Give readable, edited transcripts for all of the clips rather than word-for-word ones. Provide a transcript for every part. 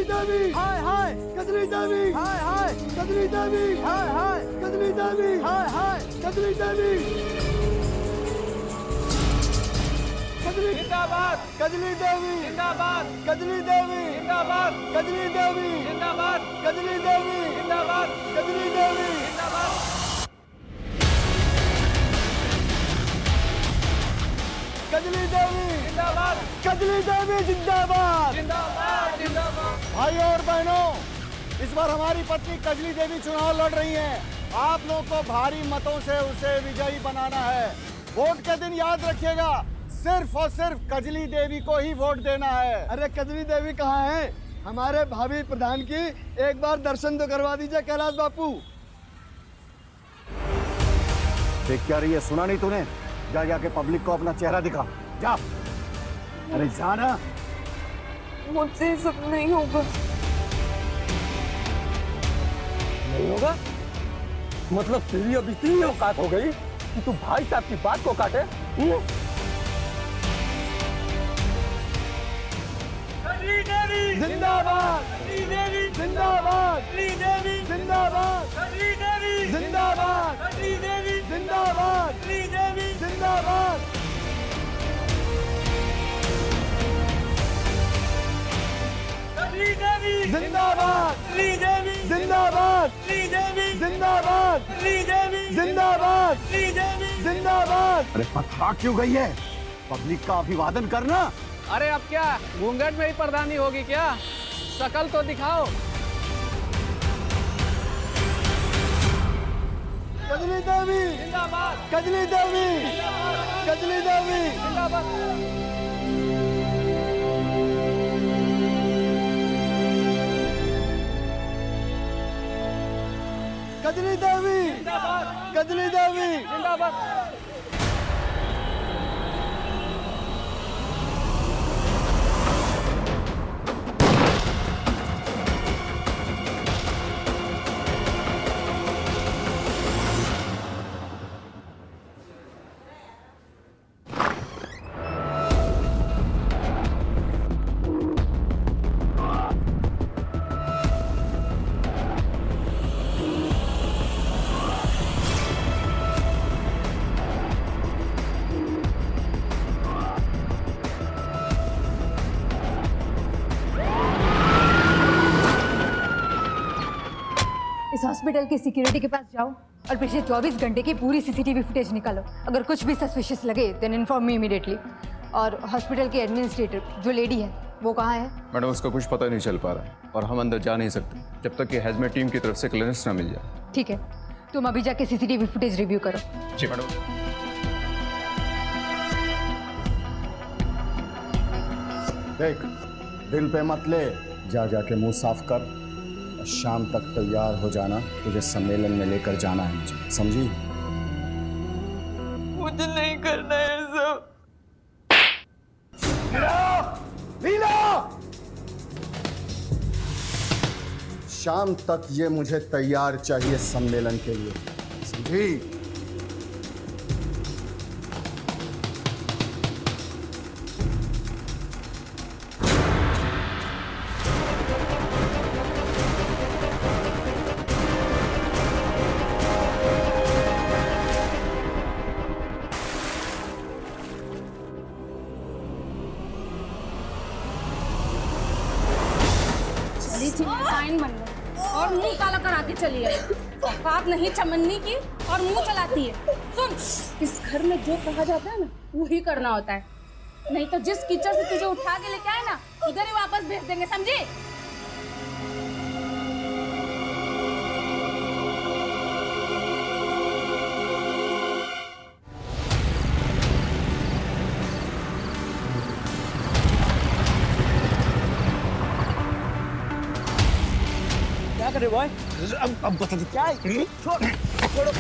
देवी हाय हाय कजली देवी हाय हाय कजली देवी हाय हाय कजली देवी हाय हाय कजली देवी कजली जिंदाबाद कजली देवी जिंदाबाद कजली देवी जिंदाबाद कजली देवी जिंदाबाद कजली देवी जिंदाबाद कजली देवी जिंदाबाद कजली देवी जिंदाबाद कजली देवी जिंदाबाद। जिंदाबाद जिंदाबाद। भाइयों और बहनों, इस बार हमारी पत्नी कजली देवी चुनाव लड़ रही हैं। आप लोगों को भारी मतों से उसे विजयी बनाना है। वोट के दिन याद रखिएगा, सिर्फ और सिर्फ कजली देवी को ही वोट देना है। अरे कजली देवी कहाँ है? हमारे भावी प्रधान की एक बार दर्शन तो करवा दीजिए कैलाश बापू। देख क्या रही है, सुना नहीं तूने? जा जाके पब्लिक को अपना चेहरा दिखा, जा। अरे जाना। मुझसे सब नहीं होगा। नहीं होगा? मतलब तेरी अब इतनी औकात हो गई कि तू भाई साहब की बात को काटे? जिंदाबाद जिंदाबाद जिंदाबाद जिंदाबाद जिंदाबाद जिंदाबाद। जिंदाबाद जिंदाबाद जिंदाबाद जिंदाबाद जिंदाबाद। अरे पथरा क्यों गई है? पब्लिक का अभिवादन करना। अरे अब क्या घूंघट में ही प्रधानी होगी क्या? शकल तो दिखाओ। कजली देवी जिंदाबाद कजली देवी कजली देवी जिंदाबाद। कजली देवी कजली देवी जिंदाबाद। इस हॉस्पिटल की सिक्योरिटी के पास जाओ और पिछले 24 घंटे की पूरी सीसीटीवी फुटेज निकालो। अगर कुछ भी सस्पिशियस लगे देन इन्फॉर्म मी इमीडिएटली। और हॉस्पिटल के एडमिनिस्ट्रेटर जो लेडी है वो कहाँ है? मैडम उसका कुछ पता नहीं चल पा रहा है और हम अंदर जा नहीं सकते जब तक कि हैजमेट टीम की तरफ से क्लियरेंस ना मिल जाए। ठीक है, तुम अभी जाके सीसीटीवी फुटेज रिव्यू करो। जी मैडम। देख, दिल पे मत ले, जा जाके मुंह साफ कर। शाम तक तैयार हो जाना, तुझे सम्मेलन में लेकर जाना है मुझे, समझी? मुझे नहीं करना है सब। शाम तक ये मुझे तैयार चाहिए सम्मेलन के लिए, समझी? साइन बन गए और मुंह काला करा के चली आई। औकात नहीं चमन्नी की और मुंह चलाती है। सुन, इस घर में जो कहा जाता है ना वही करना होता है, नहीं तो जिस कीचड़ से तुझे उठा के लेके आए ना उधर ही वापस भेज देंगे, समझी? क्या करे बॉय? अब बता दो क्या है? छोड़ो।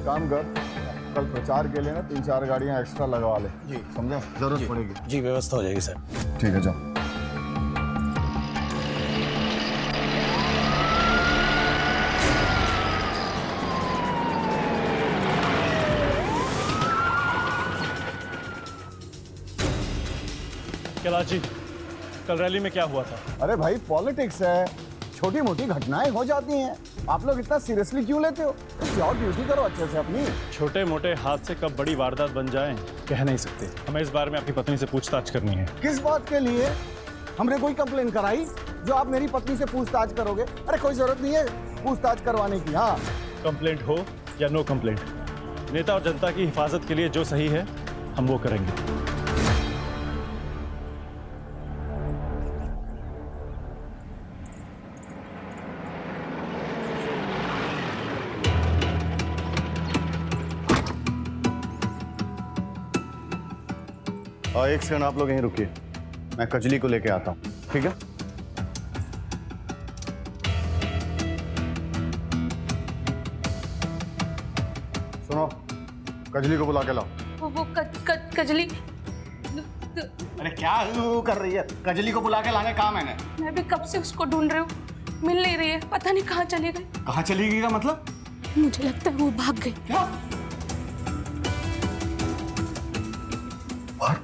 काम कर, कल प्रचार के लिए ना 3-4 गाड़ियां एक्स्ट्रा लगवा ले। जी समझे, जरूरत पड़ेगी। जी व्यवस्था हो जाएगी सर। ठीक है, जाओ। कैलाश जी, कल रैली में क्या हुआ था? अरे भाई पॉलिटिक्स है, छोटी मोटी घटनाएं हो जाती हैं। आप लोग इतना सीरियसली क्यों लेते हो? जाओ ड्यूटी करो अच्छे से अपनी। छोटे मोटे हादसे कब बड़ी वारदात बन जाएं कह नहीं सकते। हमें इस बारे में अपनी पत्नी से पूछताछ करनी है। किस बात के लिए? हमने कोई कंप्लेन कराई जो आप मेरी पत्नी से पूछताछ करोगे? अरे कोई जरूरत नहीं है पूछताछ करवाने की। हाँ, कंप्लेंट हो या नो कंप्लेंट, नेता और जनता की हिफाजत के लिए जो सही है हम वो करेंगे। और एक सेकंड आप लोग यहीं रुकिए, मैं कजली को लेके आता हूँ, ठीक है? सुनो, कजली को बुला के लाओ। वो कजली। अरे क्या कर रही है? कजली को बुला के लाने कहा मैंने। मैं भी कब से उसको ढूंढ रही हूँ, मिल नहीं रही है, पता नहीं कहाँ चली गई। कहाँ चली गई का मतलब? मुझे लगता है वो भाग गई। क्या? और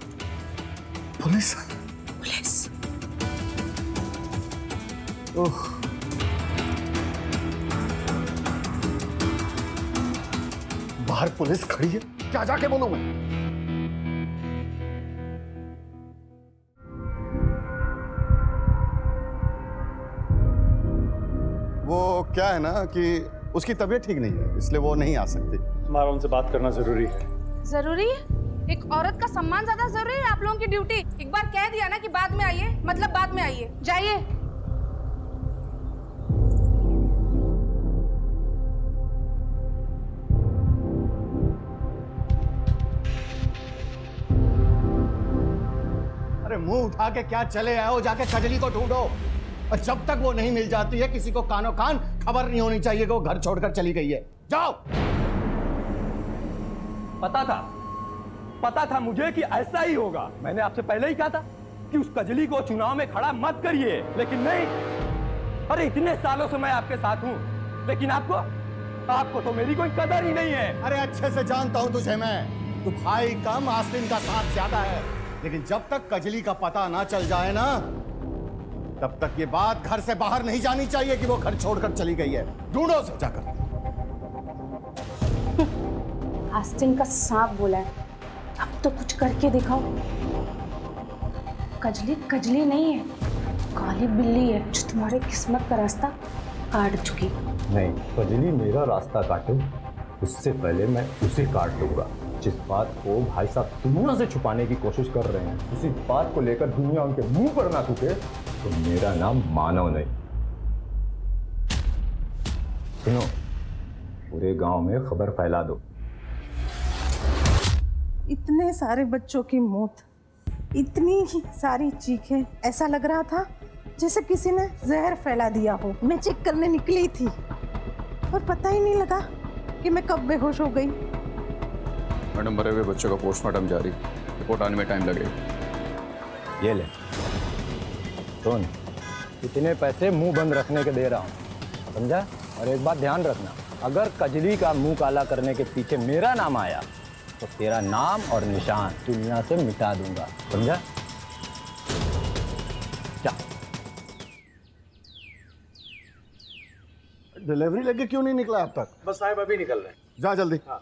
पुलिस? पुलिस? ओह, बाहर पुलिस खड़ी है, क्या जाके बोलूं मैं? वो क्या है ना कि उसकी तबीयत ठीक नहीं है, इसलिए वो नहीं आ सकती। हमारा उनसे बात करना जरूरी है। जरूरी है? एक औरत का सम्मान ज्यादा जरूरी है आप लोगों की ड्यूटी? एक बार कह दिया ना कि बाद में आइए, मतलब बाद में आइए। जाइए। अरे मुंह उठा के क्या चले आओ, जाके कजली को ढूंढो। और जब तक वो नहीं मिल जाती है, किसी को कानो कान खबर नहीं होनी चाहिए कि वो घर छोड़कर चली गई है। जाओ। पता था मुझे कि ऐसा ही होगा। मैंने आपसे पहले ही कहा था कि उस कजली को चुनाव में खड़ा मत करिए, लेकिन नहीं। अरे इतने सालों से मैं आपके साथ हूं, लेकिन आपको तो मेरी कोई कदर ही नहीं है। अरे अच्छे से जानता हूं तुझे मैं, तू भाई कम आस्तीन का साथ ज्यादा है। लेकिन जब तक कजली का पता ना चल जाए ना, तब तक ये बात घर से बाहर नहीं जानी चाहिए कि वो घर छोड़कर चली गई है। ढूंढो उसे जाकर। आस्तीन का सांप बोला है, अब तो कुछ करके दिखाओ। कजली नहीं है, काली बिल्ली है जो तुम्हारे किस्मत का रास्ता काट चुकी। नहीं, कजली मेरा रास्ता काटे उससे पहले मैं उसे काट लूंगा। जिस बात को भाई साहब दुनिया से छुपाने की कोशिश कर रहे हैं, उसी बात को लेकर दुनिया उनके मुंह पर ना थूके तो मेरा नाम मानव नहीं। सुनो, पूरे गांव में खबर फैला दो। इतने सारे बच्चों की मौत, इतनी ही सारी चीखें, ऐसा लग रहा था जैसे किसी ने जहर फैला दिया हो। मैं चेक करने निकली थी और पता ही नहीं लगा कि मैं कब बेहोश हो गई। मैडम, मरे हुए बच्चों का पोस्टमार्टम जारी, रिपोर्ट आने में टाइम लगेगा। ये ले सुन, इतने पैसे मुंह बंद रखने के दे रहा हूँ, समझा? और एक बात ध्यान रखना, अगर कजली का मुंह काला करने के पीछे मेरा नाम आया तो तेरा नाम और निशान दुनिया से मिटा दूंगा, समझा? क्या डिलीवरी लेके क्यों नहीं निकला अब तक? बस साहब अभी निकल रहे हैं। जा जल्दी। हाँ।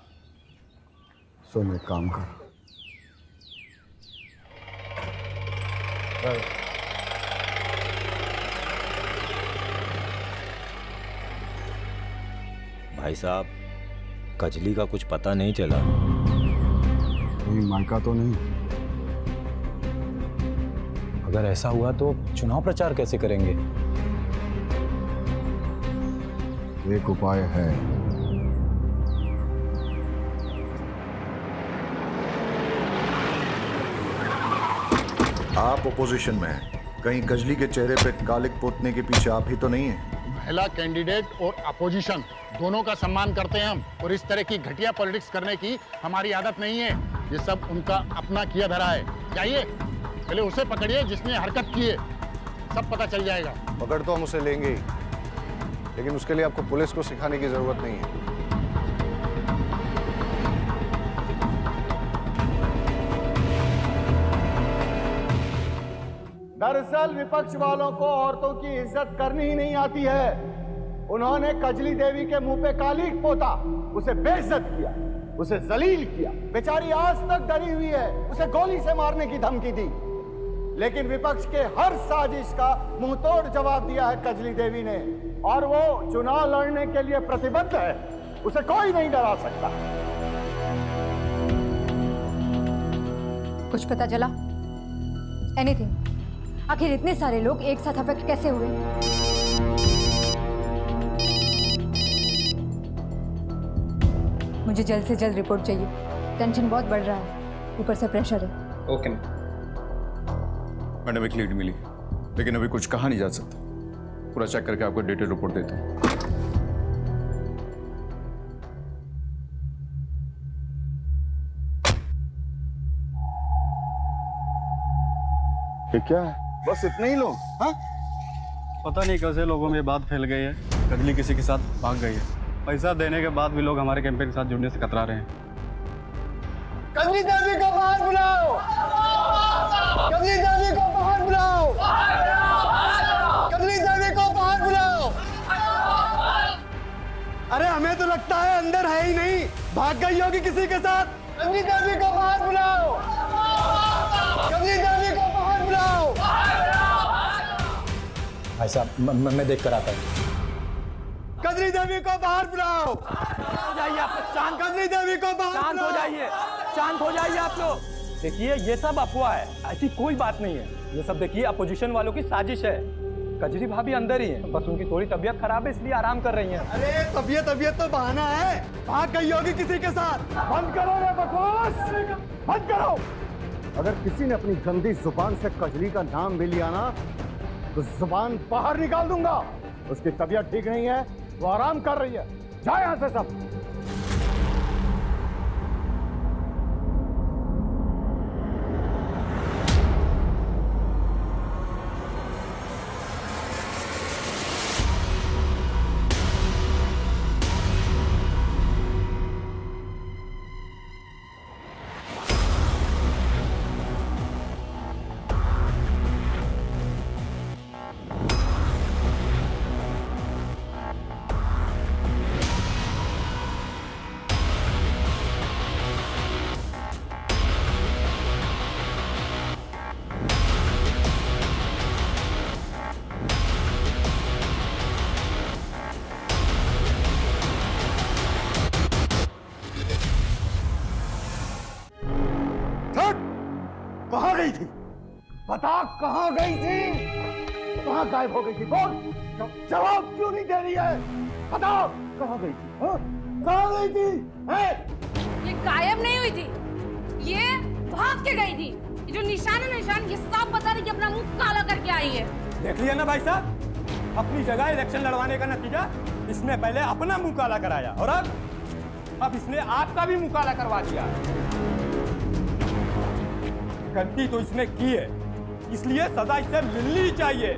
सुन, एक काम कर, भाई साहब, कजली का कुछ पता नहीं चला। नहीं, मायका तो नहीं। अगर ऐसा हुआ तो चुनाव प्रचार कैसे करेंगे? एक उपाय है। आप ओपोजिशन में हैं, कहीं कजली के चेहरे पे कालिक पोतने के पीछे आप ही तो नहीं है? महिला कैंडिडेट और अपोजिशन दोनों का सम्मान करते हैं हम, और इस तरह की घटिया पॉलिटिक्स करने की हमारी आदत नहीं है। ये सब उनका अपना किया धरा है। जाइए, पहले उसे पकड़िए जिसने हरकत की है, सब पता चल जाएगा। पकड़ तो हम उसे लेंगे ही, लेकिन उसके लिए आपको पुलिस को सिखाने की जरूरत नहीं है। दरअसल विपक्ष वालों को औरतों की इज्जत करनी ही नहीं आती है। उन्होंने कजली देवी के मुंह पे कालीक पोता, उसे बेइज्जत किया, उसे जलील किया। बेचारी आज तक डरी हुई है, उसे गोली से मारने की धमकी दी। लेकिन विपक्ष के हर साजिश का मुंहतोड़ जवाब दिया है कजली देवी ने, और वो चुनाव लड़ने के लिए प्रतिबद्ध है। उसे कोई नहीं डरा सकता। कुछ पता चला? एनीथिंग? आखिर इतने सारे लोग एक साथ अफेक्ट कैसे हुए? मुझे जल्द से जल्द रिपोर्ट चाहिए। टेंशन बहुत बढ़ रहा है, ऊपर से प्रेशर है। ओके मैडम, एक लीड मिली, लेकिन अभी कुछ कहा नहीं जा सकता। पूरा चेक करके आपको डिटेल रिपोर्ट देता हूँ। ये क्या है? बस इतने ही लोग? हाँ? पता नहीं कैसे लोगों में ये बात फैल गई है, कजली किसी के साथ भाग गई है। पैसा देने के बाद भी लोग हमारे कैंपेन के साथ जुड़ने से कतरा रहे हैं। कजली देवी को बाहर बुलाओ! कजली देवी को बाहर बुलाओ! कजली देवी को बाहर बुलाओ! अरे हमें तो लगता है अंदर है ही नहीं, भाग गई होगी किसी के साथ। कजली देवी को बाहर बुलाओ! कजली देवी को बाहर बुलाओ! भाई साहब मैं देख कर आता हूँ। कजली देवी को बाहर बुलाओ! हो जाइए आप, शांत। कजली देवी को बाहर शांत हो जाइए, शांत हो जाइए आप लोग। देखिए ये सब अफवाह है, ऐसी कोई बात नहीं है। ये सब देखिए अपोजिशन वालों की साजिश है। कजरी भाभी अंदर ही है, बस उनकी थोड़ी तबीयत खराब है इसलिए आराम कर रही हैं। अरे तबीयत तो बहाना है, भाग गई होगी किसी के साथ। बंद करो रे बकवास, बंद करो। अगर किसी ने अपनी गंदी जुबान से कजली का नाम भी लिया ना, तो जुबान बाहर निकाल दूंगा। उसकी तबीयत ठीक नहीं है, वो आराम कर रही है। जाओ यहां से सब। कहाँ गई थी? बता, कहाँ गई थी? कहाँ गायब हो गई थी? बोल, जवाब क्यों नहीं दे रही है? बताओ, कहाँ गई थी? हाँ? कहाँ गई थी? है? ये गायब नहीं हुई थी, ये भाग के गई थी। ये जो निशान है, निशान ये साफ बता रही कि अपना मुंह काला करके आई है। देख लिया ना भाई साहब, अपनी जगह इलेक्शन लड़वाने का नतीजा। इसने पहले अपना मुंह काला कराया और अब इसने आपका भी मुंह काला करवा दिया। गलती तो इसने की है, इसलिए सजा इसे मिलनी चाहिए।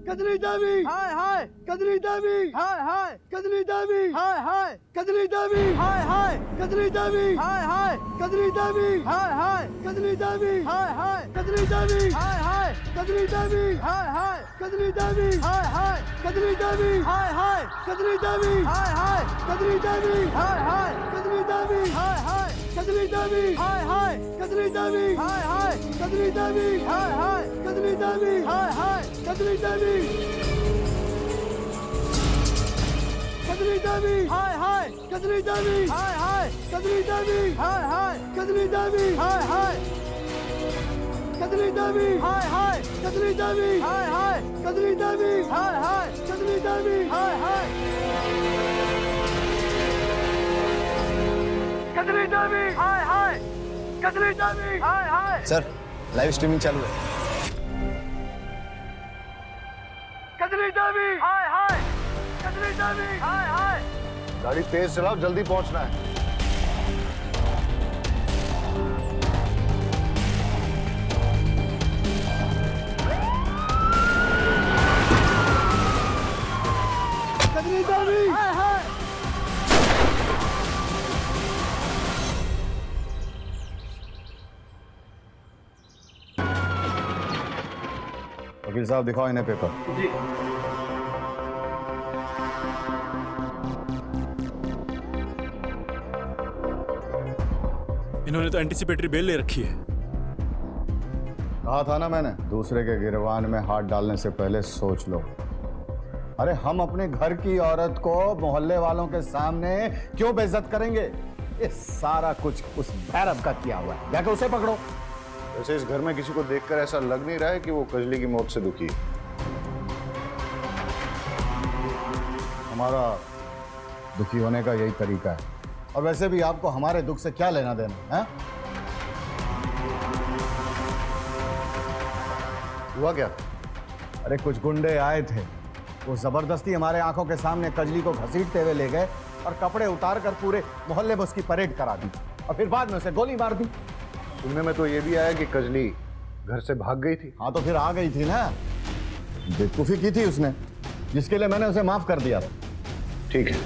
कजली देवी, हाय हाय। कजली देवी, हाय हाय। कजली देवी, हाय हाय। कजली देवी, हाय हाय। कजली देवी, हाय हाय। कजली देवी, हाय हाय। कजली देवी, हाय हाय। कजली देवी, हाय हाय। कजली देवी, हाय हाय। कजली देवी, हाय हाय। कजली देवी, हाय हाय। कजली देवी, हाय हाय। कजली देवी, हाय हाय। कजली देवी, हाय हाय। कजली देवी, हाय हाय। कजली देवी, हाय हाय। कजली देवी, हाय हाय। कजली देवी, हाय हाय। कजली देवी, कजली देवी, हाय हाय। कजली देवी, हाय हाय। कजली देवी, हाय हाय। कजली देवी, हाय हाय। कजली देवी, हाय हाय। कजली देवी, हाय हाय। कजली देवी, हाय हाय। कजली देवी, हाय हाय। कजली देवी, हाय हाय। कजली देवी, हाय हाय। सर, लाइव स्ट्रीमिंग चालू है। कजली देवी, हाय हाय। गाड़ी तेज चलाओ, जल्दी पहुंचना है। कजली देवी वकील साहब दिखाओ इन्हें पेपर। इन्होंने तो एंटीसिपेटरी बेल ले रखी है। कहा था ना मैंने, दूसरे के गिरबान में हाथ डालने से पहले सोच लो। अरे हम अपने घर की औरत को मोहल्ले वालों के सामने क्यों बेइज्जत करेंगे? ये सारा कुछ उस भैरव का किया हुआ है, जाके उसे पकड़ो। वैसे इस घर में किसी को देखकर ऐसा लग नहीं रहा है कि वो कजली की मौत से दुखी है। हमारा दुखी होने का यही तरीका है। और वैसे भी आपको हमारे दुख से क्या लेना देना है? हुआ क्या? अरे कुछ गुंडे आए थे, वो जबरदस्ती हमारे आंखों के सामने कजली को घसीटते हुए ले गए और कपड़े उतार कर पूरे मोहल्ले में उसकी परेड करा दी और फिर बाद में उसे गोली मार दी। सुनने में तो ये भी आया कि कजली घर से भाग गई थी। हाँ तो फिर आ गई थी ना, बेवकूफी की थी उसने, जिसके लिए मैंने उसे माफ कर दिया था। ठीक है,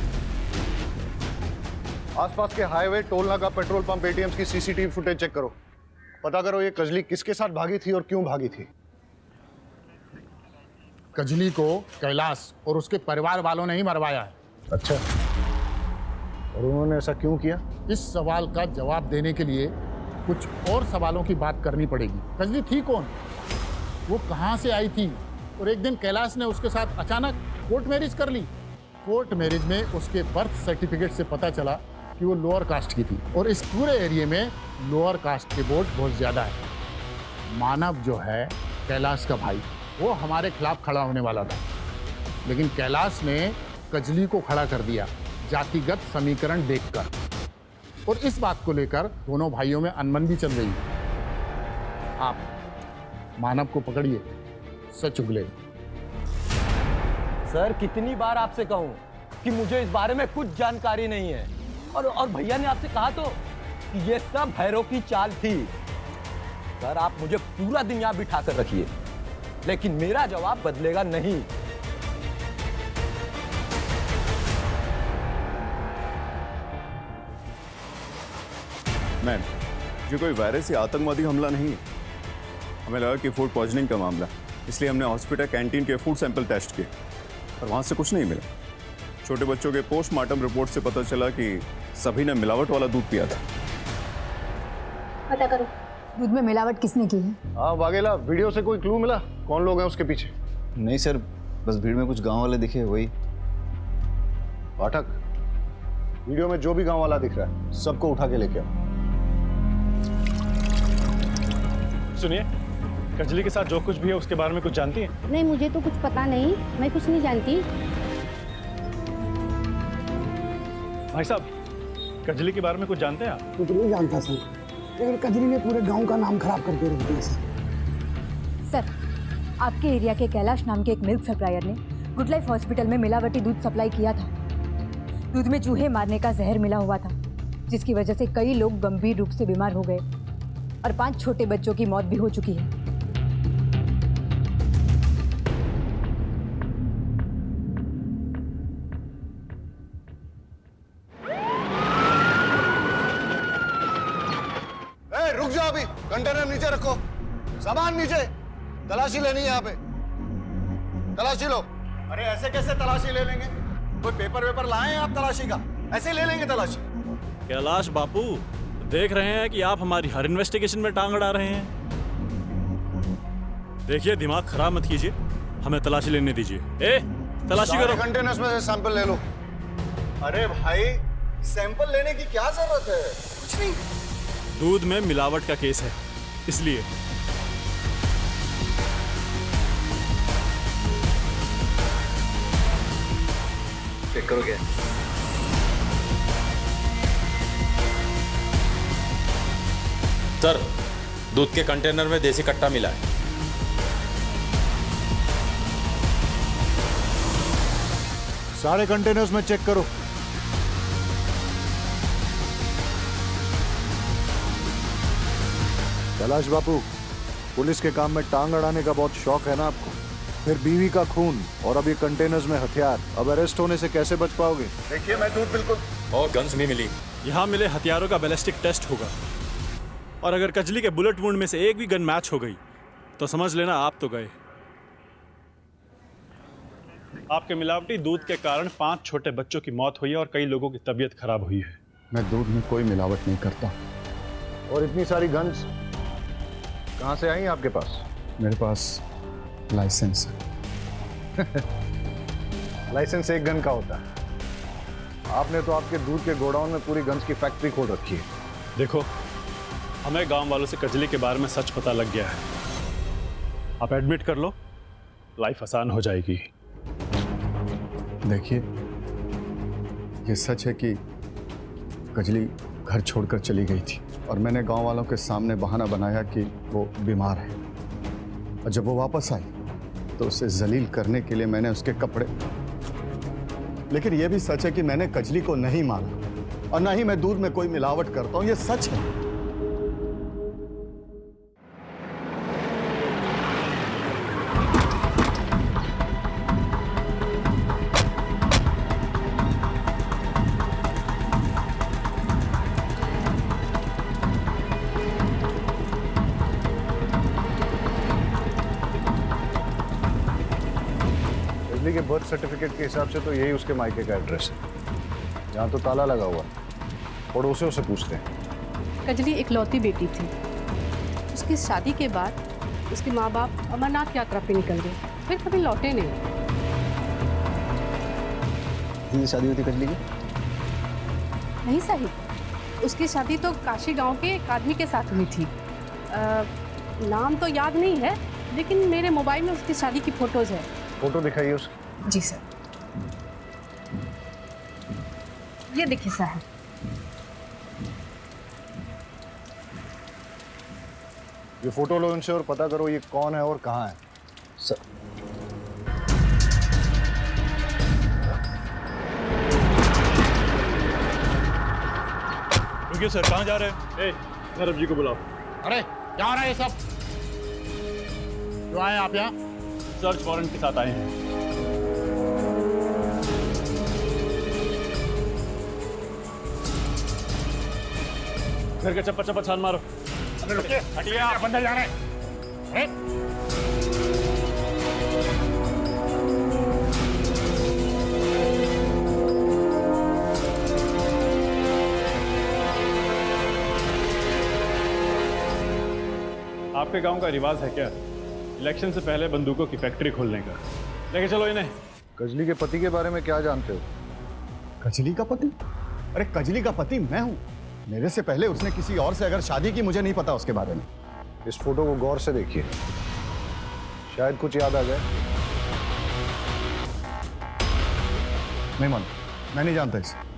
आसपास के हाईवे, टोल नाका, पेट्रोल पंप, एटीएम्स की सीसीटीवी फुटेज चेक करो। पता करो ये कजली किसके साथ भागी थी और क्यों भागी थी। कजली को कैलाश और उसके परिवार वालों ने ही मरवाया है। अच्छा, और उन्होंने ऐसा क्यों किया? इस सवाल का जवाब देने के लिए कुछ और सवालों की बात करनी पड़ेगी। कजली थी कौन, वो कहाँ से आई थी, और एक दिन कैलाश ने उसके साथ अचानक कोर्ट मैरिज कर ली। कोर्ट मैरिज में उसके बर्थ सर्टिफिकेट से पता चला कि वो लोअर कास्ट की थी, और इस पूरे एरिया में लोअर कास्ट के वोट बहुत ज़्यादा है। मानव जो है कैलाश का भाई, वो हमारे खिलाफ खड़ा होने वाला था, लेकिन कैलाश ने कजली को खड़ा कर दिया जातिगत समीकरण देखकर, और इस बात को लेकर दोनों भाइयों में अनबन भी चल रही है। आप मानव को पकड़िए, सच उगलेगा। सर कितनी बार आपसे कहूं कि मुझे इस बारे में कुछ जानकारी नहीं है, और भैया ने आपसे कहा तो कि ये सब भैरव की चाल थी। सर आप मुझे पूरा दिन यहां बिठा कर रखिए, लेकिन मेरा जवाब बदलेगा नहीं। मैम, ये कोई वायरस या आतंकवादी हमला नहीं है। हमें लगा कि फूड पॉइजनिंग का मामला, इसलिए हमने हॉस्पिटल कैंटीन के फूड सैंपल टेस्ट किए, पर वहाँ से कुछ नहीं मिला। छोटे बच्चों के पोस्टमार्टम रिपोर्ट से पता चला कि सभी ने मिलावट वाला दूध पिया था। पता करो दूध में मिलावट किसने की है। हाँ वाघेला, वीडियो से कोई क्लू मिला कौन लोग हैं उसके पीछे? नहीं सर, बस भीड़ में कुछ गांव वाले दिखे, वही। पाठक, वीडियो में जो भी गांव वाला दिख रहा है सबको उठा के लेके आओ। सुनिए, कजली के साथ जो कुछ भी है उसके बारे में कुछ जानती है? नहीं, मुझे तो कुछ पता नहीं, मैं कुछ नहीं जानती। भाई साहब, कजली के बारे में कुछ जानते हैं आप? कुछ नहीं जानता सर, लेकिन कजली ने पूरे गांव का नाम खराब करके रख दिया सर, आपके एरिया के कैलाश नाम के एक मिल्क सप्लायर ने गुड लाइफ हॉस्पिटल में मिलावटी दूध सप्लाई किया था। दूध में चूहे मारने का जहर मिला हुआ था, जिसकी वजह से कई लोग गंभीर रूप से बीमार हो गए और 5 छोटे बच्चों की मौत भी हो चुकी है। रुक जाओ, अभी कंटेनर नीचे रखो, सामान नीचे, तलाशी लेनी है यहाँ पे, तलाशी लो। अरे ऐसे कैसे तलाशी ले लेंगे? कोई पेपर वेपर लाए हैं आप तलाशी का? ऐसे ले लेंगे तलाशी? कैलाश बापू, देख रहे हैं कि आप हमारी हर इन्वेस्टिगेशन में टांग अड़ा रहे हैं। देखिए, दिमाग खराब मत कीजिए, हमें तलाशी लेने दीजिए। ए, तलाशी करो। कंटेनर्स में से सैंपल ले लो। अरे भाई, सैंपल लेने की क्या जरूरत है? कुछ नहीं। दूध में मिलावट का केस है, इसलिए। चेक करो क्या? सर, दूध के कंटेनर में देसी कट्टा मिला है। सारे कंटेनर्स में चेक करो। कैलाश बापू, पुलिस के काम में टांग अड़ाने का बहुत शौक है ना आपको? फिर बीवी का खून और अब ये कंटेनर्स में हथियार, अब अरेस्ट होने से कैसे बच पाओगे? देखिए मैं दूध बिल्कुल। और गन्स भी मिली। यहाँ मिले हथियारों का बैलिस्टिक टेस्ट होगा, और अगर कजली के बुलेट वुंड में से एक भी गन मैच हो गई तो समझ लेना आप तो गए। आपके मिलावटी दूध के कारण 5 छोटे बच्चों की मौत हुई है और कई लोगों की तबीयत खराब हुई है। मैं दूध में कोई मिलावट नहीं करता। और इतनी सारी गन्स कहाँ से आई आपके पास? मेरे पास लाइसेंस है। लाइसेंस एक गन का होता है। आपने तो आपके दूध के गोडाउन में पूरी गन्स की फैक्ट्री खोल रखी है। देखो, हमें गांव वालों से कजली के बारे में सच पता लग गया है। आप एडमिट कर लो, लाइफ आसान हो जाएगी। देखिए, ये सच है कि कजली घर छोड़कर चली गई थी और मैंने गांव वालों के सामने बहाना बनाया कि वो बीमार है, और जब वो वापस आई तो उसे जलील करने के लिए मैंने उसके कपड़े। लेकिन यह भी सच है कि मैंने कजली को नहीं मारा और ना ही मैं दूध में कोई मिलावट करता हूं, यह सच है। कजली के बर्थ सर्टिफिकेट के हिसाब से तो यही उसके मायके का एड्रेस है। यहाँ तो ताला लगा हुआ, पड़ोसियों से पूछते हैं। कजली इकलौती बेटी थी। उसकी शादी के बाद उसके माँ बाप अमरनाथ यात्रा पे निकल गए, फिर कभी लौटे नहीं। शादी हुई थी कजली की? नहीं साहिब, उसकी शादी तो काशी गांव के एक आदमी के साथ हुई थी। नाम तो याद नहीं है, लेकिन मेरे मोबाइल में उसकी शादी की फोटोज है। फोटो दिखाइए उसकी। जी सर, ये देखिए साहब। ये फोटो लो उनसे और पता करो ये कौन है और कहाँ है। सर रुकिए सर, कहाँ जा रहे हैं? धर्म जी को बुलाओ। अरे क्या हो रहा है ये सब? क्यों आए आप यहाँ? सर्च वारंट के साथ आए हैं। घर का चप्पा चप्पा छान मारो। अरे रुकिए, हटिए, आप बंदे जा रहे हैं। आपके गांव का रिवाज है क्या इलेक्शन से पहले बंदूकों की फैक्ट्री खोलने का? लेके चलो इन्हें। कजली के पति के बारे में क्या जानते हो? कजली का पति? अरे कजली का पति मैं हूं। मेरे से पहले उसने किसी और से अगर शादी की, मुझे नहीं पता उसके बारे में। इस फोटो को गौर से देखिए, शायद कुछ याद आ जाए। नहीं मान, मैं नहीं जानता इसे।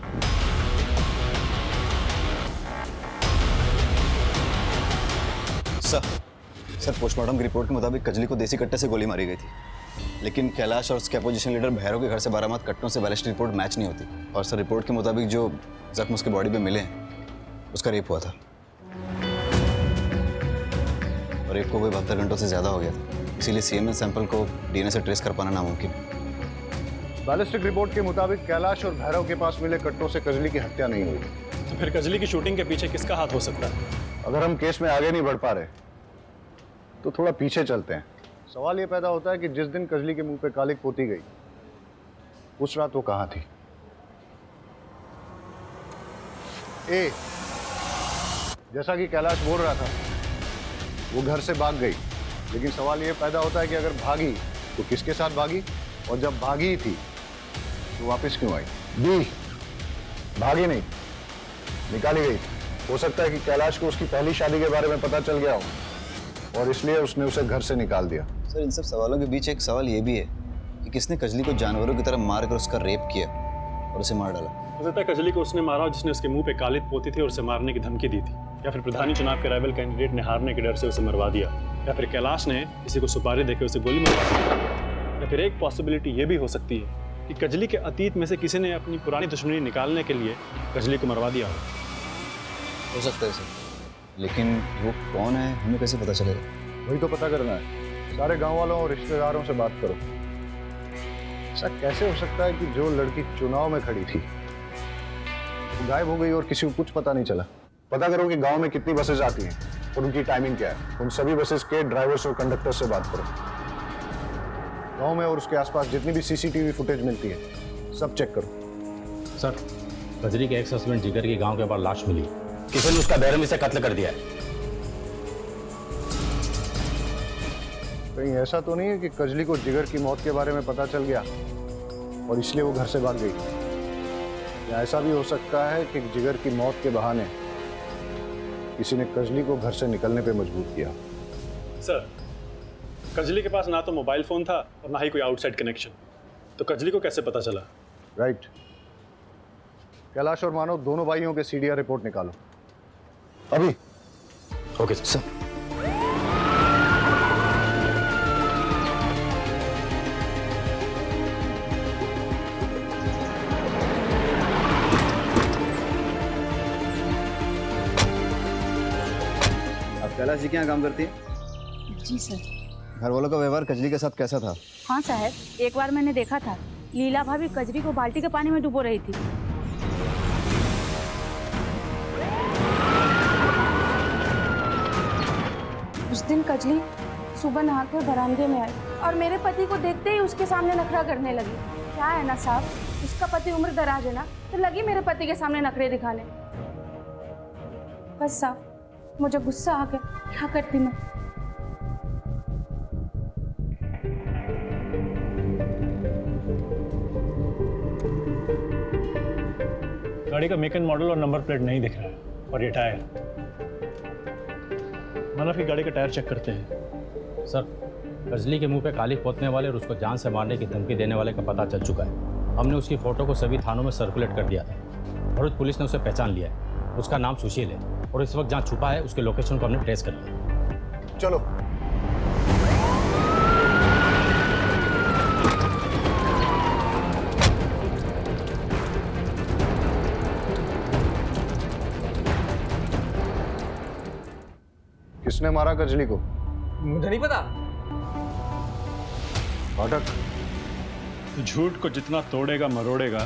सर, पोस्टमार्टम की रिपोर्ट के मुताबिक कजली को देसी कट्टे से गोली मारी गई थी, लेकिन कैलाश और उसके अपोजिशन लीडर भैरव के घर से बारामद कट्टों से बैलिस्टिक रिपोर्ट मैच नहीं होती। और सर, रिपोर्ट के मुताबिक जो जख्म उसके बॉडी पे मिले हैं उसका रेप हुआ था, और रेप को कोई 72 घंटों से ज़्यादा हो गया था। इसीलिए सीएमएन सैंपल को डीएनए से ट्रेस कर पाना नामुमकिन। बैलिस्टिक रिपोर्ट के मुताबिक कैलाश और भैरव के पास मिले कट्टों से कजली की हत्या नहीं हुई। तो फिर कजली की शूटिंग के पीछे किसका हाथ हो सकता है? अगर हम केस में आगे नहीं बढ़ पा रहे तो थोड़ा पीछे चलते हैं। सवाल ये पैदा होता है कि जिस दिन कजली के मुंह पे कालिक पोती गई उस रात वो कहाँ थी? ए, जैसा कि कैलाश बोल रहा था, वो घर से भाग गई, लेकिन सवाल ये पैदा होता है कि अगर भागी तो किसके साथ भागी, और जब भागी ही थी तो वापस क्यों आई? बी, भागी नहीं, निकाली गई। हो सकता है कि कैलाश को उसकी पहली शादी के बारे में पता चल गया हो और इसलिए उसने उसे घर से निकाल दिया। सर, इन सब सवालों के बीच एक सवाल ये भी है कि किसने कजली को जानवरों की तरह मार कर उसका रेप किया और उसे मार डाला? हो सकता है कजली को उसने मारा जिसने उसके मुंह पे कालिक पोती थी और उसे मारने की धमकी दी थी, या फिर प्रधानी चुनाव के राइवल कैंडिडेट ने हारने के डर से उसे मरवा दिया, या फिर कैलाश ने किसी को सुपारी देकर उसे गोली मरवा दी, या फिर एक पॉसिबिलिटी ये भी हो सकती है कि कजली के अतीत में से किसी ने अपनी पुरानी दुश्मनी निकालने के लिए कजली को मरवा दिया हो सकता है सर, लेकिन वो कौन है हमें कैसे पता चलेगा? वही तो पता करना है। सारे गांव वालों और रिश्तेदारों से बात करो। ऐसा कैसे हो सकता है कि जो लड़की चुनाव में खड़ी थी वो गायब हो गई और किसी को कुछ पता नहीं चला? पता करो कि गांव में कितनी बसेस आती हैं और उनकी टाइमिंग क्या है। उन सभी बसेस के ड्राइवर्स और कंडक्टर से बात करो। गांव में और उसके आसपास जितनी भी सीसीटीवी फुटेज मिलती है सब चेक करो। सर, कजरी के एक्स हस्बैंड जिगर की गांव के बाहर लाश मिली। किसी ने उसका बेरहमी से कत्ल कर दिया है। कहीं ऐसा तो नहीं है कि कजली को जिगर की मौत के बारे में पता चल गया और इसलिए वो घर से भाग गई? या ऐसा भी हो सकता है कि जिगर की मौत के बहाने किसी ने कजली को घर से निकलने पे मजबूर किया? सर, कजली के पास ना तो मोबाइल फोन था और ना ही कोई आउटसाइड कनेक्शन, तो कजली को कैसे पता चला? राइट। कैलाश और मानव दोनों भाइयों के सीडीआर रिपोर्ट निकालो अभी। Okay sir. कैलाश जी के यहाँ काम करती है? जी सर। घर वालों का व्यवहार कजली के साथ कैसा था? हाँ साहब, एक बार मैंने देखा था लीला भाभी कजरी को बाल्टी के पानी में डुबो रही थी। उस दिन कजली सुबह नहाकर बरामदे में आई और मेरे पति को देखते ही उसके सामने नखरा करने लगी। क्या है ना साहब, उसका पति उम्र दराज है ना, तो लगी मेरे पति के सामने नखरे दिखाने। बस साहब, मुझे गुस्सा आ गया, क्या करती मैं। गाड़ी का मेक एंड मॉडल और नंबर प्लेट नहीं दिख रहा है, और ये टायर। मानव की गाड़ी का टायर चेक करते हैं। सर, कजली के मुंह पे काली पोतने वाले और उसको जान से मारने की धमकी देने वाले का पता चल चुका है। हमने उसकी फोटो को सभी थानों में सर्कुलेट कर दिया था। भरूच पुलिस ने उसे पहचान लिया है। उसका नाम सुशील है और इस वक्त जहाँ छुपा है उसके लोकेशन को हमने ट्रेस कर लिया। चलो। किसने मारा कजली को? मुझे नहीं पता। फाटक, तू झूठ को जितना तोड़ेगा मरोड़ेगा,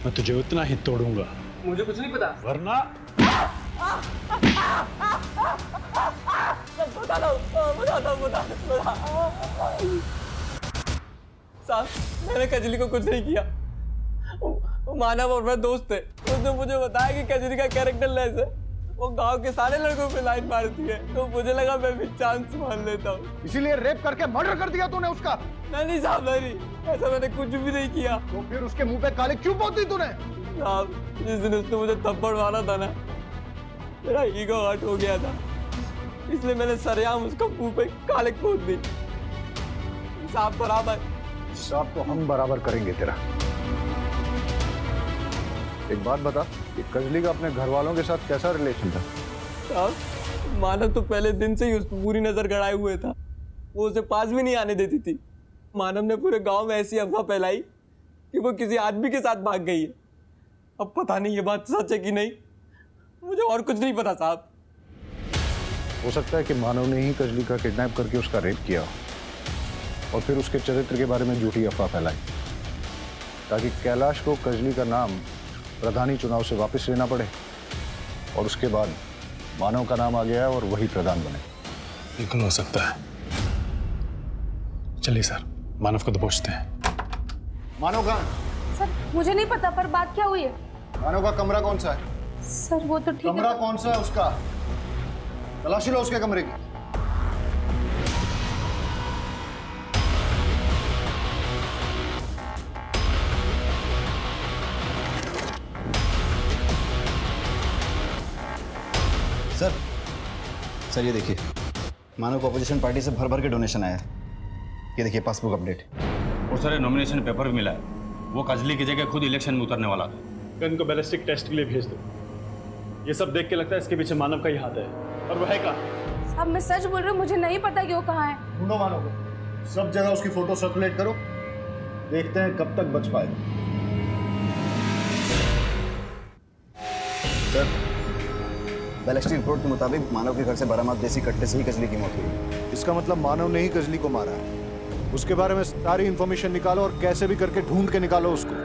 मैं तुझे उतना ही तोड़ूंगा। मुझे कुछ नहीं पता। वरना बता। साहब, मैंने कजली को कुछ नहीं किया। वो मानव और मैं दोस्त थे। उसने मुझे बताया कि कजली का कैरेक्टर लेस है, वो गांव के सारे लड़कों पे लाइन मारती है, तो मुझे लगा मैं भी चांस मान लेता हूँ। इसीलिए रेप करके मर्डर कर दिया तूने उसका? नहीं साहब, नहीं, ऐसा मैंने कुछ भी नहीं किया। तो फिर उसके मुंह पे काली क्यों पोती तूने? साहब, जिस दिन उसने मुझे थप्पड़ मारा था ना, मेरा ईगो हर्ट हो गया था, इसलिए मैंने सरेआम उसका मुंह पे काले पोत दी। साहब बराबर। साहब तो हम बराबर करेंगे तेरा। एक बात बता, कि कजली का अपने घर वालों के साथ कैसा रिलेशन था? साहब, मानव तो पहले दिन से ही उस पर पूरी नजर गड़ाए हुए था। वो उसे पास भी नहीं आने देती थी। मानव ने पूरे गांव में ऐसी अफवाह फैलाई कि वो किसी आदमी के साथ भाग गई है। अब पता नहीं ये बात सच है कि नहीं, मुझे और कुछ नहीं पता साहब। हो सकता है कि मानव ने ही कजली का किडनैप करके उसका रेप किया और फिर उसके चरित्र के बारे में झूठी अफवाह फैलाई, ताकि कैलाश को कजली का नाम प्रधानी चुनाव से वापस लेना पड़े और उसके बाद मानव का नाम आ गया और वही प्रधान बने। बिल्कुल हो सकता है। चलिए सर, मानव को दबोचते हैं। मानव कहाँ? सर, मुझे नहीं पता, पर बात क्या हुई है? मानव का कमरा कौन सा है? सर, वो तो ठीक है। कमरा कौन सा है उसका? तलाशी लो उसके कमरे की। सर ये देखिए, मानव को अपोजिशन पार्टी से भर भर के डोनेशन आया है। ये देखिए पासबुक अपडेट। और सर नॉमिनेशन पेपर भी मिला है। वो कजली की जगह खुद इलेक्शन में उतरने वाला था। गन को बैलिस्टिक टेस्ट के लिए भेज दो। ये सब देख के लगता है इसके पीछे मानव का ही हाथ है। और वो है कहाँ? साहब, मैं सच बोल रही हूँ, मुझे नहीं पता कि वो कहाँ है। ढूंढो मानव को, सब जगह उसकी फोटो सर्कुलेट करो। देखते हैं कब तक बच पाए। सर, बैलिस्टिक रिपोर्ट के मुताबिक मानव के घर से बरामद देसी कट्टे से ही कजली की मौत हुई। इसका मतलब मानव ने ही कजली को मारा है। उसके बारे में सारी इंफॉर्मेशन निकालो और कैसे भी करके ढूंढ के निकालो उसको।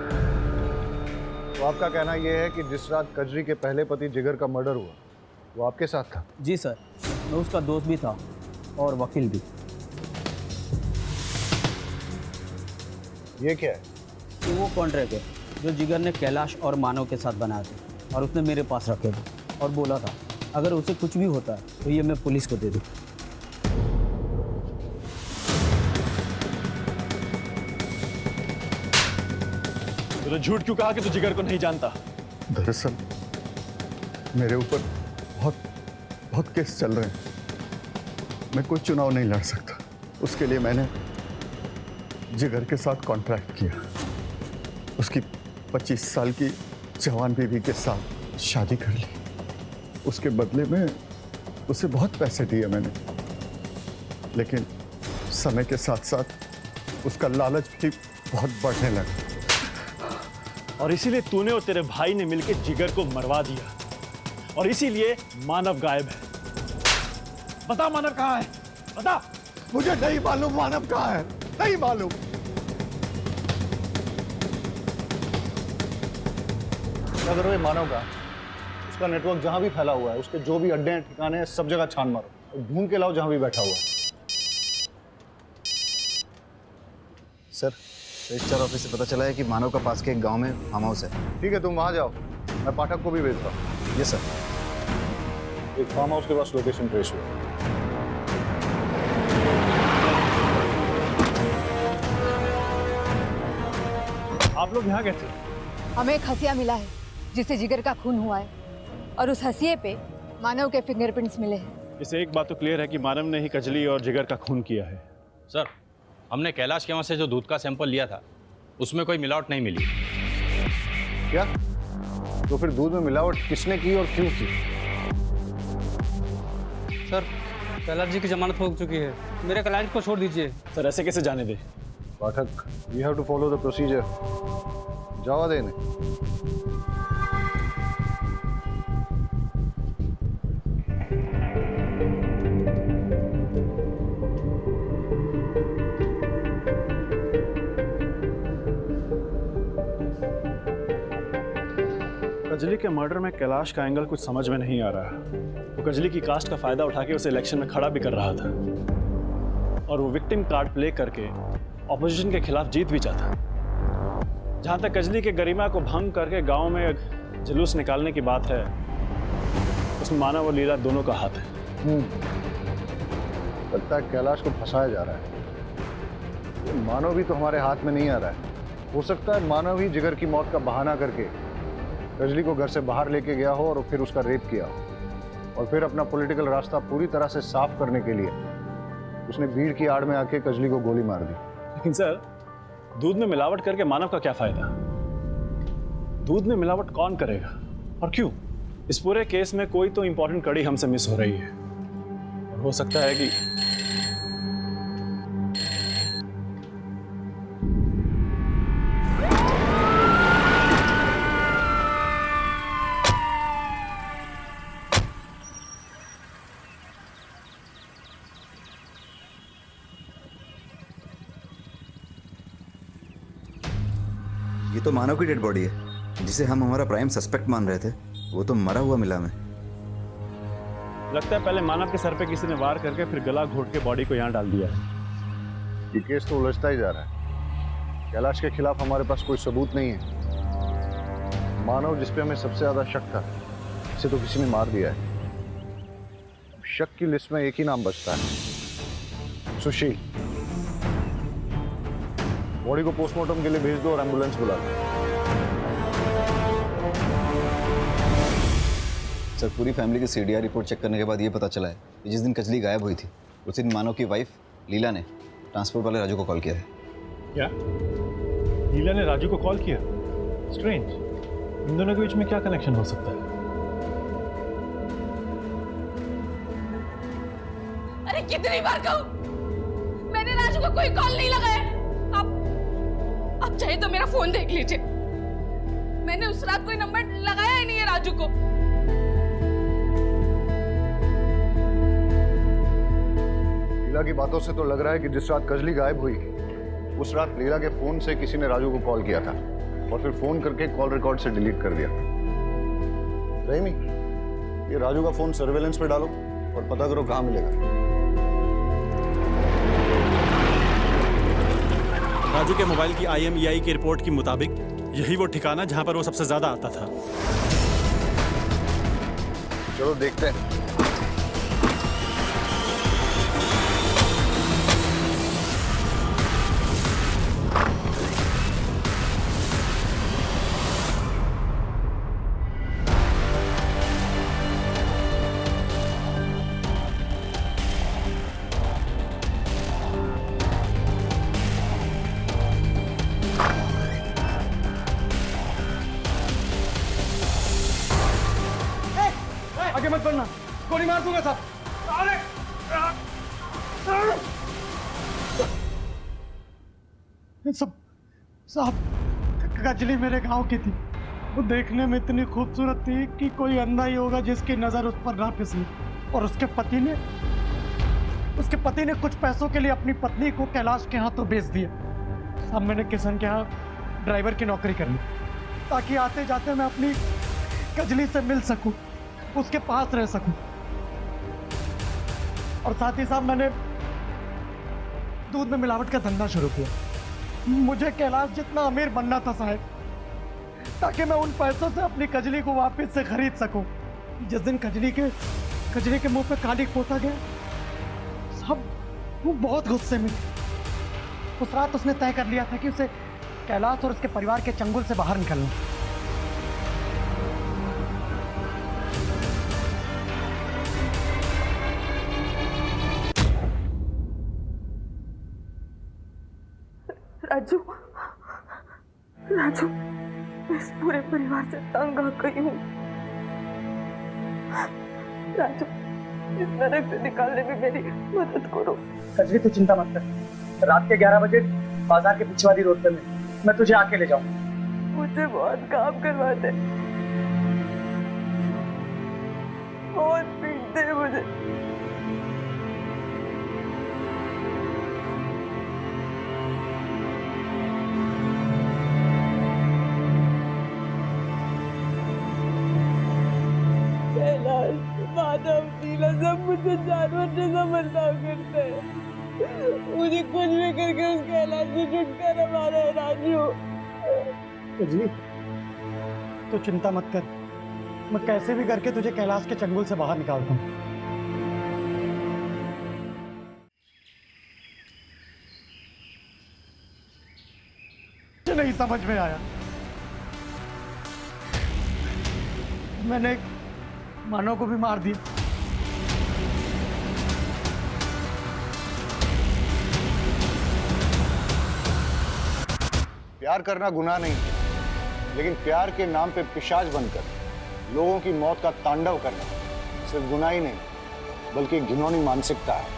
तो आपका कहना यह है कि जिस रात कजली के पहले पति जिगर का मर्डर हुआ वो आपके साथ था? जी सर, मैं उसका दोस्त भी था और वकील भी। ये क्या है? तो वो कॉन्ट्रैक्ट है जो जिगर ने कैलाश और मानव के साथ बनाया था और उसने मेरे पास रखे थे और बोला था अगर उसे कुछ भी होता है तो ये मैं पुलिस को दे दूँ। तूने झूठ क्यों कहा कि तू जिगर को नहीं जानता? दरअसल मेरे ऊपर बहुत केस चल रहे हैं। मैं कोई चुनाव नहीं लड़ सकता। उसके लिए मैंने जिगर के साथ कॉन्ट्रैक्ट किया। उसकी 25 साल की जवान बीवी के साथ शादी कर ली। उसके बदले में उसे बहुत पैसे दिए मैंने, लेकिन समय के साथ साथ उसका लालच भी बहुत बढ़ने लगा। और इसीलिए तूने और तेरे भाई ने मिलकर जिगर को मरवा दिया और इसीलिए मानव गायब है। बता मानव कहाँ है? बता। मुझे नहीं मालूम मानव कहाँ है, नहीं मालूम। क्या करो ये मानव का? उसका नेटवर्क जहां भी फैला हुआ है, उसके जो भी अड्डे हैं, ठिकाने हैं, सब जगह छान मारो और ढूंढ के लाओ जहां भी बैठा हुआ है। सर, रजिस्ट्रार ऑफिस से पता चला है कि मानव का पास के एक गांव में फार्म हाउस है। ठीक है, तुम वहां जाओ, मैं पाठक को भी भेज रहा हूँ। Yes sir. एक फार्म हाउस के पास लोकेशन ट्रेस हुआ। आप लोग यहाँ कैसे? हमें एक हसिया मिला है जिससे जिगर का खून हुआ है और उस हसिये पे मानव के फिंगरप्रिंट्स मिले हैं। इसे एक बात तो क्लियर है कि मानव ने ही कजली और जिगर का खून किया है। सर, हमने कैलाश के वहाँ से जो दूध का सैंपल लिया था उसमें कोई मिलावट नहीं मिली। क्या? तो फिर दूध में मिलावट किसने की और क्यों की? सर, कैलाश जी की जमानत हो चुकी है, मेरे क्लाइंट को छोड़ दीजिए। सर, ऐसे कैसे जाने दे? Pathak, you have to follow the procedure. जावा देने। कजली के मर्डर में कैलाश का एंगल कुछ समझ में नहीं आ रहा। वो कजली की कास्ट का फायदा उठा के उसे इलेक्शन में खड़ा भी कर रहा था और वो विक्टिम कार्ड प्ले करके ऑपोजिशन के खिलाफ जीत भी चाहता। जहां तक कजली के गरिमा को भंग करके गांव में जुलूस निकालने की बात है, उसमें मानव और लीला दोनों का हाथ है। लगता है कैलाश को फंसाया जा रहा है। मानव भी तो हमारे हाथ में नहीं आ रहा है। हो सकता है मानव ही जिगर की मौत का बहाना करके कजली को घर से बाहर लेके गया हो और फिर उसका रेप किया हो और फिर अपना पॉलिटिकल रास्ता पूरी तरह से साफ करने के लिए उसने भीड़ की आड़ में आके कजली को गोली मार दी। लेकिन सर, दूध में मिलावट करके मानव का क्या फायदा? दूध में मिलावट कौन करेगा और क्यों? इस पूरे केस में कोई तो इंपॉर्टेंट कड़ी हमसे मिस हो रही है और हो सकता है कि ये तो मानव की डेड बॉडी है, जिसे हम हमारा प्राइम सस्पेक्ट मान रहे थे। वो तो मरा हुआ मिला हमें। लगता है पहले मानव के सर पे किसी ने वार करके फिर गला घोट के बॉडी को यहाँ डाल दिया है। ये केस तो उलझता ही जा रहा है। कैलाश के खिलाफ हमारे पास कोई सबूत नहीं है। मानव जिस पे हमें सबसे ज्यादा शक था, इसे तो किसी ने मार दिया है। शक की लिस्ट में एक ही नाम बचता है, सुशील। बॉडी को पोस्टमार्टम के लिए भेज दो और एम्बुलेंस बुला लो। सर, पूरी फैमिली की सीडीआर रिपोर्ट चेक करने के बाद ये पता चला है कि जिस दिन कजली गायब हुई थी उस दिन मानव की वाइफ लीला ने ट्रांसपोर्ट वाले राजू को कॉल किया है। क्या? लीला ने राजू को कॉल किया? स्ट्रेंज। इन दोनों के बीच में क्या कनेक्शन हो सकता है? अरे कितनी बार कहूं, मैंने राजू को कोई कॉल नहीं लगाया। चाहे तो मेरा फोन देख लीजिए, मैंने उस रात कोई नंबर लगाया ही नहीं है राजू को। लीला की बातों से तो लग रहा है कि जिस रात कजली गायब हुई उस रात लीला के फोन से किसी ने राजू को कॉल किया था और फिर फोन करके कॉल रिकॉर्ड से डिलीट कर दिया। रहीमी, ये राजू का फोन सर्वेलेंस पे डालो और पता करो कहाँ मिलेगा। राजू के मोबाइल की IMEI की रिपोर्ट के मुताबिक यही वो ठिकाना जहां पर वो सबसे ज्यादा आता था। चलो देखते हैं। आगे मत बढ़ना, गोली मार दूंगा साहब। अरे सब साहब, कजली मेरे गांव की थी। वो देखने में इतनी खूबसूरत थी कि कोई अंधा ही होगा जिसकी नजर उस पर ना फिसली। और उसके पति ने कुछ पैसों के लिए अपनी पत्नी को कैलाश के हाथों बेच दिया। साहब, मैंने किशन के यहाँ ड्राइवर की नौकरी कर ली ताकि आते जाते मैं अपनी कजली से मिल सकूं, उसके पास रह सकूं। और साथ ही साथ मैंने दूध में मिलावट का धंधा शुरू किया। मुझे कैलाश जितना अमीर बनना था साहब, ताकि मैं उन पैसों से अपनी कजली को वापस से खरीद सकूं। जिस दिन कजली के मुंह पे कालिक पोता गया साहब, वो बहुत गुस्से में थी। उस रात उसने तय कर लिया था कि उसे कैलाश और उसके परिवार के चंगुल से बाहर निकलना। राजू, मैं इस पूरे परिवार से तंग आ गई हूँ। राजू, इस नरक से निकालने में मेरी मदद करो। कजली, तू चिंता मत कर। रात के 11 बजे बाजार के पीछे वाली रोड पे मैं तुझे आके ले जाऊंगा। मुझे बहुत काम करवाते, बहुत पीटते हैं मुझे। माधव, नीला सब मुझे जानवर जैसा बर्ताव करते हैं। मुझे कुछ भी करके उस कैलाश से छुटकारा मारा है राजू। कजली, तो चिंता मत कर, मैं कैसे भी करके तुझे कैलाश के चंगुल से बाहर निकालता हूँ। नहीं समझ में आया, मैंने मानव को भी मार दिया। प्यार करना गुनाह नहीं है, लेकिन प्यार के नाम पे पिशाच बनकर लोगों की मौत का तांडव करना सिर्फ गुनाह ही नहीं बल्कि घिनौनी मानसिकता है।